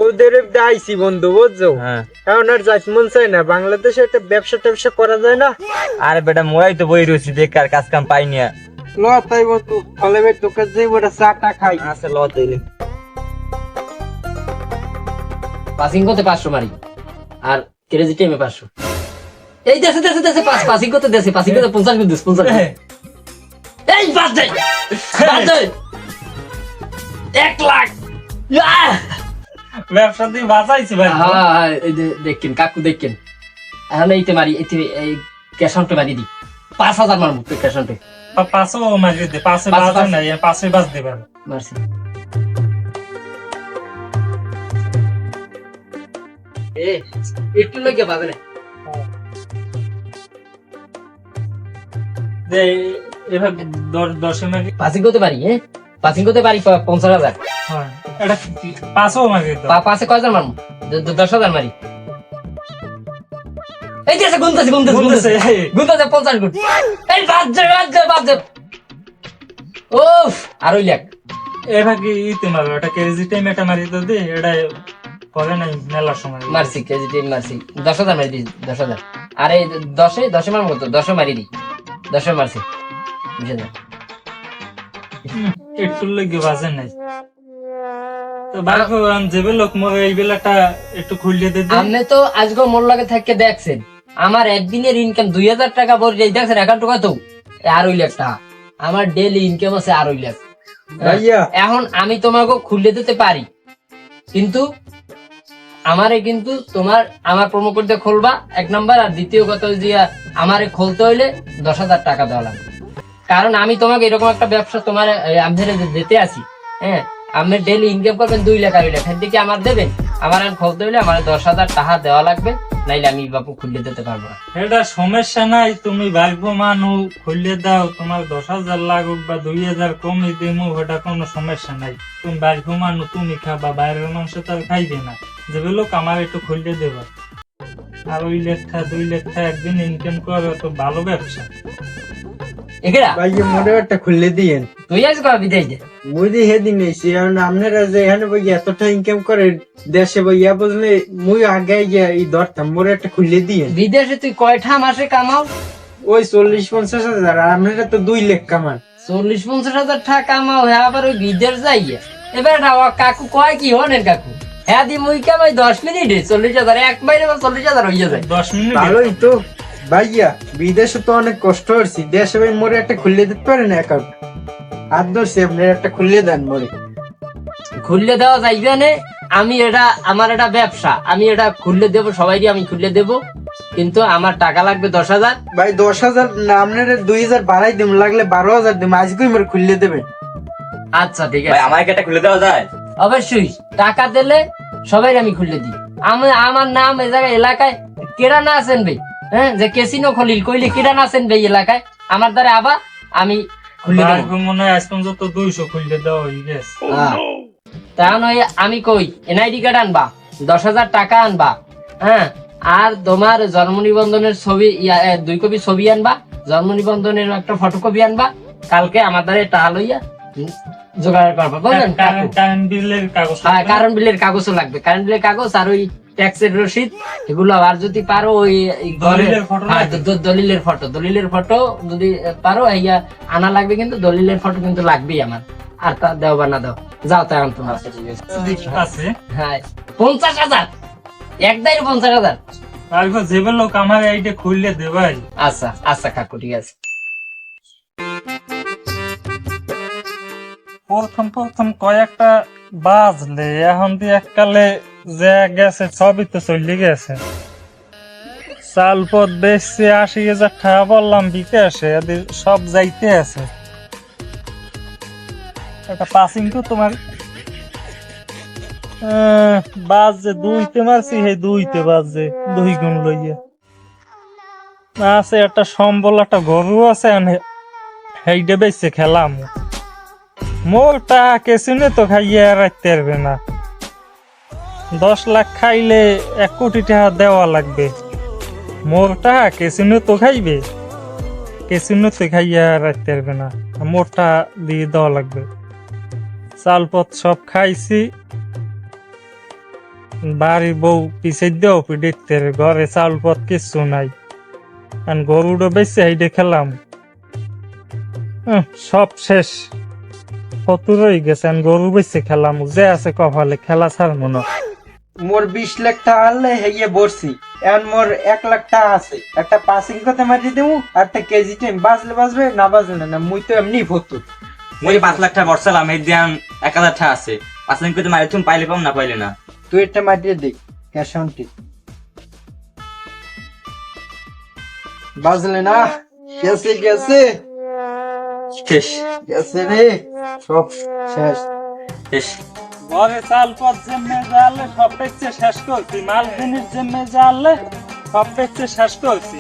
ওদের আইসি বন্ধু বুঝছো, এখন আর যাইতে মন চাই না। বাংলাদেশে একটা ব্যবসা ট্যাবসা করা যায় না? আরে বেটা মোয়াই তো বই রয়েছি, বেকার কাজ কাম পাইনি। ল তাই বন্ধু, ফলে তোকে যে ওটা চাটা খাই। আচ্ছা ল তাইলে। পাসিং করতে 500 মারি আর ক্রেডিট টাইমে 500। এই দেশে দেশে দেশে পাসিং করতে 50 গুণ দিস 50। এই বাদ দে 1 লাখ। ব্যবসা দিয়ে বাঁচাইছি ভাই। হ্যাঁ এই দেখেন কাকু দেখেন, এখন এইতে মারি, এই ক্যাশ অনটে মারি দি 5000 মারবো তো ক্যাশ অনটে। 500 মারি দে, 500 বাজে না, 500 বাজ দেবেন। মারছি একটু লইগে বাজে না যে এভাবে 10 মারি। পাসিং করতে পারি। পাসিং করতে পারি 50,000। হ্যাঁ এটা 500 মারি দে। পাশে কয়জন মারবো? 10,000 মারি। এই যে গুনতেছে 50 গুণ। এই বাদ দে। ওফ আর ওই লাখ এভাবে ইতে মারো, এটা কেজি টাইম এটা মারি তো দে, এটা করে নাই মেলার সময়। মারছি কেজি টিম মারছি 10,000 মারি দিই 10,000। আরে 10 মারবো তো 10 মারি দিই 10 মারছি 20,000। একটু লেগে বাজে নাই তো বাবু। আমি যেবে লোক মোর এই বেলাটা একটু খুললে দে। আপনি তো আজকে মোর লাগে থেকে দেখছেন আমার একদিনের ইনকাম 2,000 টাকা বড় দেখছেন অ্যাকাউন্ট কত? আর ওই লাখ টাকা আমার ডেইলি ইনকাম আছে আর ওই লাখ। ভাইয়া এখন আমি তোমাকে খুলে দিতে পারি, কিন্তু আমারে কিন্তু আমার প্রোমো কোড দিয়ে খুলবা 1 নাম্বার, আর দ্বিতীয় কথা যে আমারে খুলতে হইলে 10,000 টাকা দেওয়া লাগবে। কারণ আমি তোমাকে এরকম একটা ব্যবসা তোমার আমি দিতে আসি। হ্যাঁ আপনি ডেইলি ইনকাম করবেন 2 লাখ আর 2 লাখ দিকে আমার দেবেন, আমার আমি খুলতে হইলে আমার 10,000 টাকা দেওয়া লাগবে, নাইলে আমি বাপু খুলে দিতে পারবো না। এটা সমস্যা নাই, তুমি ভাগ্য মানু খুললে দাও, তোমার 10,000 লাগুক বা 2,000 কমই দিমু, ওটা কোনো সমস্যা নাই। তুমি ভাগ্য মানু, তুমি খাবা, বাইরের মানুষ তো আর খাইবে না। যে লোক আমার একটু খুললে দেবা, আর ওই লেখা 2 লেখা একদিন ইনকাম করা তো ভালো ব্যবসা। এগেরা ভাইয়া মোটে একটা খুললে দিয়েন। তুই আজ কবে বিদেশ দে? মুই হেদিন এসে, কারণ আপনারা যে এখানে বই এতটা ইনকাম করে দেশে বইয়া বুঝলে মুই আগে গিয়া এই ধরতাম। মোরে একটা খুললে দিয়েন। বিদেশে তুই কয়টা মাসে কামাও? ওই 40-50 হাজার, আর আপনারা তো 2 লাখ কামান। 40-50 হাজার টাকা কামাও, হ্যাঁ আবার ওই বিদেশ যাইয়া। এবার কাকু কয় কি হনের কাকু, হ্যাঁ দি মুই কামাই 10 মিনিটে 40,000, 1 মাইলে 40,000 হইয়া যায়। 10 মিনিট ভালোই তো ভাইয়া, বিদেশে তো অনেক কষ্ট হচ্ছে, দেশে ভাই মোরে একটা খুললে দিতে পারেন অ্যাকাউন্ট? হাত ধরছি, আপনার একটা খুললে দেন মোরে। খুললে দেওয়া যাইবে না, আমি এটা আমার এটা ব্যবসা, আমি এটা খুললে দেবো, সবাইকে আমি খুললে দেবো, কিন্তু আমার টাকা লাগবে 10,000। ভাই 10,000 না, আপনার 2,000 বাড়াই দিম, লাগলে 12,000 দিম, আজকেই মোরে খুললে দেবেন। আচ্ছা ঠিক ভাই আছে, আমাকে একটা খুলে দেওয়া যায়? অবশ্যই টাকা দিলে সবাই আমি খুললে দিই। আমার নাম এ জায়গায় এলাকায় কেডা না আছেন ভাই, হ্যাঁ যে কেসিনো খলিল কইলে কেডা না আছেন ভাই এলাকায়, আমার দ্বারা আবার আমি খুলে দেবো। ভাগ্য মনে হয় আজ পর্যন্ত 200 খুললে দেওয়া হয়ে গেছে। তখন ওই আমি কই এনআইডি কার্ড আনবা, 10,000 টাকা আনবা, হ্যাঁ আর তোমার জন্ম নিবন্ধনের ছবি 2 কপি ছবি আনবা, জন্ম নিবন্ধনের একটা ফটোকপি আনবা, কালকে আমার দ্বারা টাকা লইয়া জোগাড় করবা, বুঝলেন? কারেন্ট বিলের কাগজ। হ্যাঁ কারেন্ট বিলের কাগজও লাগবে, কারেন্ট বিলের কাগজ আর ওই ট্যাক্সের রসিদ, এগুলো আর যদি পারো ওই দলিলের photo লাগবে। দলিলের ফটো যদি পারো ইয়া আনা লাগবে, কিন্তু দলিলের ফটো কিন্তু লাগবেই আমার। আর তা দাও বা না দাও, যাও তাই আনতো না। আছে হ্যাঁ 50,000 একদাই 50,000। ভাগ্য যেবে লোক আমার এইটা খুললে দে ভাই। আচ্ছা আচ্ছা কাকু ঠিক আছে। প্রথম কয়েকটা বাজলে, এখন দিয়ে এককালে যে গেছে সবই তো চলে গেছে। চালপথ বেশি 80,000 টাকা বললাম বিকাশে, সব যাইতে আছে। একটা পাসিং তো তোমার বাজে 2তে মারছি, সেই 2তে বাজে 2 গুণ লইয়া আছে। একটা সম্বল একটা গরু আছে, সেইটা বেশি খেলাম। মোর টাকা কেসিনে তো খাইয়ে রাখতে পারবে না। 10 লাখ খাইলে 1 কোটি টাকা দেওয়া লাগবে। মোর টাকা কেসিনে তো খাইবে, কেসিনে তো খাইয়ে রাখতে পারবে না, মোর টাকা দিয়ে দেওয়া লাগবে। চালপথ সব খাইছি, বাড়ি বউ পিছে দেও পিডিতে ঘরে চাউল পথ কিছু নাই আর গরুটা বেশি হাইডে খেলাম সব শেষ ফতুর হয়ে গেছে আর গরু বেশি খেলাম যে আছে কপালে খেলা ছাড় মনে মোর 20 লাখ টাকা আনলে হেয়ে বসছি এখন মোর 1 লাখ টাকা আছে একটা পাসিং করতে মারি দেবো আর একটা কেজি টাইম বাজলে বাজবে না বাজলে না মুই তো এমনি ফতুর মুই 5 লাখ টাকা বর্ষালাম এই দিন 1000 টাকা আছে 5 লাখ করে মারি তুমি পাইলে পাম না পাইলে না তুই একটা মারিয়ে দে ক্যাশ অন টি বাজলে না গেছে গেছে শেষ গেছে রে সব শেষ শেষ ঘরে চাল পথ জেমে জানলে সব পেচ্ছে শেষ করছি মাল জিনিস জেমে জানলে সব পেচ্ছে শেষ করছি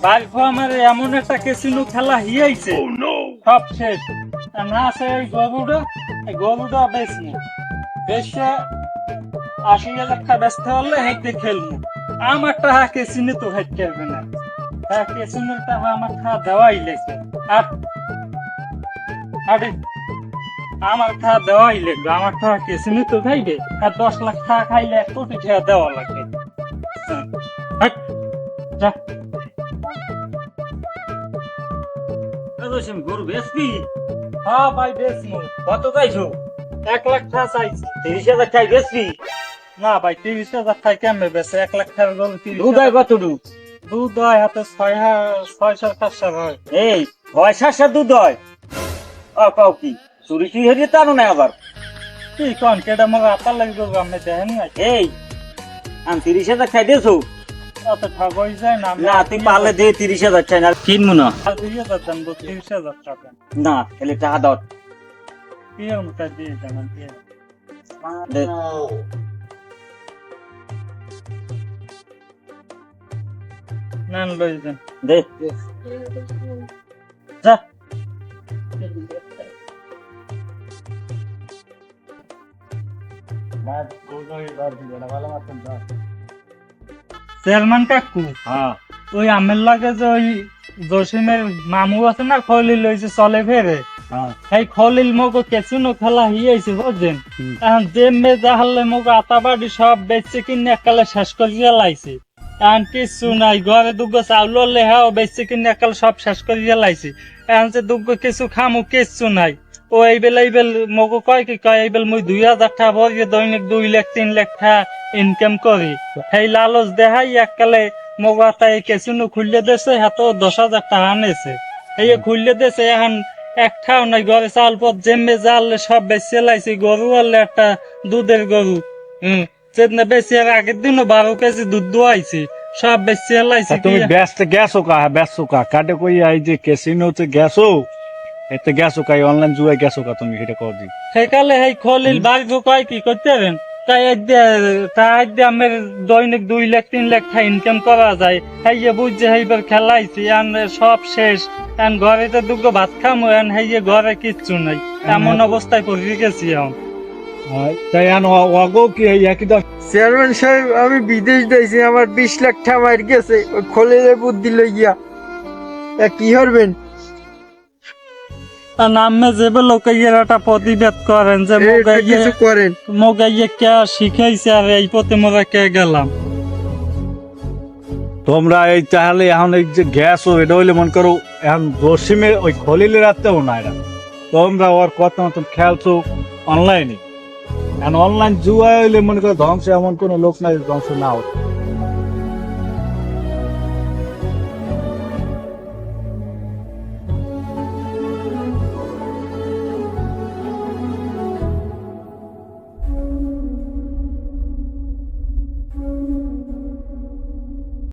বাইক আমার এমন একটা কেসিনো খেলা হিয়াইছে সব শেষ আর না আছে এই গরুটা বেশি বেশে 80,000 টাকা ব্যস্ত হলে হেঁটে খেলবো আমার টাকা কেসিনে তো হেঁটে হবে না হ্যাঁ কেসিনের টাকা আমার খাওয়া দেওয়াই লেগেছে আর আরে আমার টাকা দেওয়াই লাগবে আমার টাকা কেসিনে তো খাইবে আর 10 লাখ টাকা খাইলে 1 কোটি টাকা দেওয়া লাগবে হাট, যা গরু বেশবি হ্যাঁ ভাই বেশমু কত চাইছো 1 লাখ টাকা চাইছি 30,000 টাকা বেশবি না ভাই 30,000 টাকা কেমনে বেছে 1 লাখ টাকা গরু 30,000 দুধ হয় কতটুকু দুধ হয় হাতে 6,000 হয় এই 6,000 দুধ হয় কাউ কি চুরি কি হয়ে তার না আবার কি কোন কেডা মগ আপার লাগবে আমি দেখেন না এই আমি 30,000 খাই দিয়েছো অত ঠগই যায় না না তুই পারলে দে 30,000 চাই না কিনবো না 30,000 দাম 30,000 টাকা না এলে টাকা দাও কি অনুকা দিয়ে জানেন দিয়ে দে। নান লই দেন দে যা চেয়ারম্যান কাকু হ্যাঁ ওই আমের লাগে যে ওই জসিমের মামু আছে না খলিল লইছে চলে ফেরে হ্যাঁ এই খলিল মগো কেসিনো খেলা হিয়াইছে বুঝছেন এখন জেমে যাহলে মগো আতাবাড়ি সব বেচছে কিনে একালে শেষ করিয়া লাইছে এখন কিছু নাই ঘরে দুগো চাউল লেহাও বেচছে কিনে একালে সব শেষ করিয়া লাইছে এখন যে দুগো কিছু খামু কিছু নাই ও এইবেল মগো কয় কি কয় এইবেল মুই 2,000 টাকা ভরিয়ে দৈনিক 2 লাখ 3 লাখ টাকা ইনকাম করি সেই লালচ দেখাই একালে মগো তাই কেসিনো খুললে দেছে হাতো 10,000 টাকা আনেছে এই খুললে দেছে এখন একটাও নাই ঘরে চাল পথ জেমে জানলে সব বেচে লাইছি গরু আনলে একটা দুধের গরু সেদিন বেশি আর আগের দিনও 12 কেজি দুধ দোয়াইছি সব বেচে লাইছি তুমি ব্যস্ত গেছো কা কাটে কই আই যে কেসিনোতে গেছো এতে গেছো কাই অনলাইন জুয়ায় গেছো কা তুমি সেটা কর দি সেকালে সেই খলিল বাড়িব কয় কি করতে পারেন তাই আমার দৈনিক 2 লাখ 3 লাখ টাকা ইনকাম করা যায় হাইয়ে বুঝছে সেইবার খেলাইছি আর সব শেষ এখন ঘরে তো দুগো ভাত খামো এখন হাইয়ে ঘরে কিচ্ছু নাই এমন অবস্থায় পড়ে গেছি এখন তাই আন ওগো কি এই একই দাও চেয়ারম্যান সাহেব আমি বিদেশ যাইছি আমার 20 লাখ টাকা মার গেছে ওই খলিলে বুদ্ধি লইয়া কি করবেন নামে যাবে লোকের একটা প্রতিবাদ করেন যে কিছু করেন মোগাইয়ে কে শিখাইছে আর এই পথে মোরা কে গেলাম তোমরা এই তাহলে এখন এই যে গেছো এটা হইলে মন করো এখন জসিমে ওই খলিলে রাখতেও না এরা তোমরা ওর কথা মতন খেলছো অনলাইনে এখন অনলাইন জুয়া হইলে মনে করো ধ্বংস এমন কোনো লোক নাই ধ্বংস না হতো